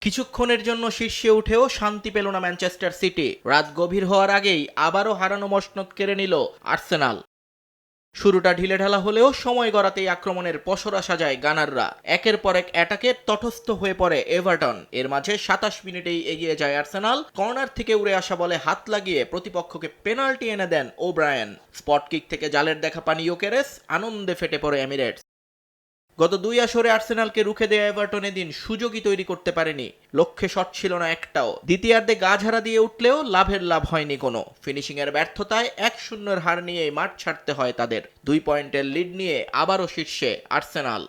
কিছুক্ষণের জন্য শীর্ষে উঠেও শান্তি পেল না ম্যানচেস্টার সিটি। রাত গভীর হওয়ার আগেই আবারও হারানো মসনদ কেড়ে নিল আর্সেনাল। শুরুটা ঢিলেঢালা হলেও সময় গড়াতেই আক্রমণের পসরা সাজায় গানাররা। একের পর এক অ্যাটাকে তটস্থ হয়ে পড়ে এভারটন। এর মাঝে ২৭ মিনিটেই এগিয়ে যায় আর্সেনাল। কর্নার থেকে উড়ে আসা বলে হাত লাগিয়ে প্রতিপক্ষকে পেনাল্টি এনে দেন ওব্রায়ান। স্পট কিক থেকে জালের দেখা পান ইউকেরেস। আনন্দে ফেটে পড়ে এমিরেটস। গত ২ আসরে আর্সেনালকে রুখে দেয়া এভারটন এদিন সুযোগই তৈরি করতে পারেনি। লক্ষ্যে শট ছিল না একটাও। দ্বিতীয়ার্ধে গা ঝাড়া দিয়ে উঠলেও লাভের লাভ হয়নি কোনো। ফিনিশিংয়ের ব্যর্থতায় ১-০ হার নিয়েই মাঠ ছাড়তে হয় তাদের। ২ পয়েন্টের লিড নিয়ে আবারও শীর্ষে আর্সেনাল।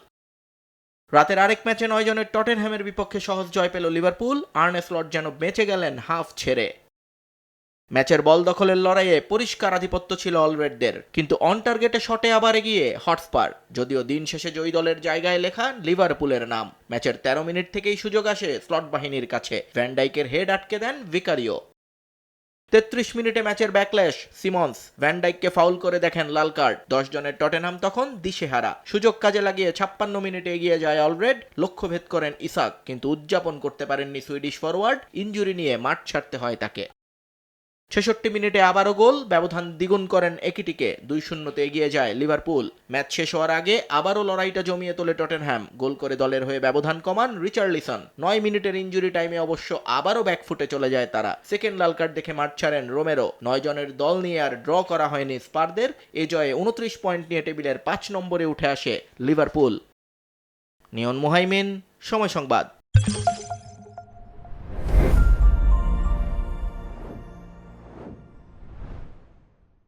রাতের আরেক ম্যাচে ৯ জনের টটেনহ্যামের বিপক্ষে সহজ জয় পেল লিভারপুল। আর্নে স্লট যেন বেঁচে গেলেন হাফ ছেড়ে। ম্যাচের বল দখলের লড়াইয়ে পরিষ্কার আধিপত্য ছিল অলরেডদের, কিন্তু অন টার্গেটে শটে আবার এগিয়ে হটস্পার। যদিও দিন শেষে জয়ী দলের জায়গায় লেখা লিভারপুলের নাম। ম্যাচের ১৩ মিনিট থেকেই সুযোগ আসে স্লট বাহিনীর কাছে। ভ্যান ডাইকের হেড আটকে দেন ভিকারিও। ৩৩ মিনিটে ম্যাচের ব্যাকল্যাশ। সিমন্স ভ্যান ডাইককে ফাউল করে দেখেন লাল কার্ড। ১০ জনের টটেনহাম তখন দিশেহারা। সুযোগ কাজে লাগিয়ে ৫৬ মিনিটে এগিয়ে যায় অলরেড। লক্ষ্যভেদ করেন ইসাক, কিন্তু উদযাপন করতে পারেননি সুইডিশ ফরওয়ার্ড। ইনজুরি নিয়ে মাঠ ছাড়তে হয় তাকে। ৬৬ মিনিটে আবারও গোল। ব্যবধান দ্বিগুণ করেন একিটিকে। ২-০ এগিয়ে যায় লিভারপুল। ম্যাচ শেষ হওয়ার আগে আবারও লড়াইটা জমিয়ে তোলে টটেনহ্যাম। গোল করে দলের হয়ে ব্যবধান কমান রিচার্লিসন। ৯ মিনিটের ইনজুরি টাইমে অবশ্য আবারও ব্যাকফুটে চলে যায় তারা। সেকেন্ড লাল কার্ড দেখে মাঠ ছাড়েন রোমেরো। ৯ জনের দল নিয়ে আর ড্র করা হয়নি স্পারদের। এ জয়ে ২৯ পয়েন্ট নিয়ে টেবিলের ৫ নম্বরে উঠে আসে লিভারপুল। নিয়ন মুহাইমিন, সময় সংবাদ।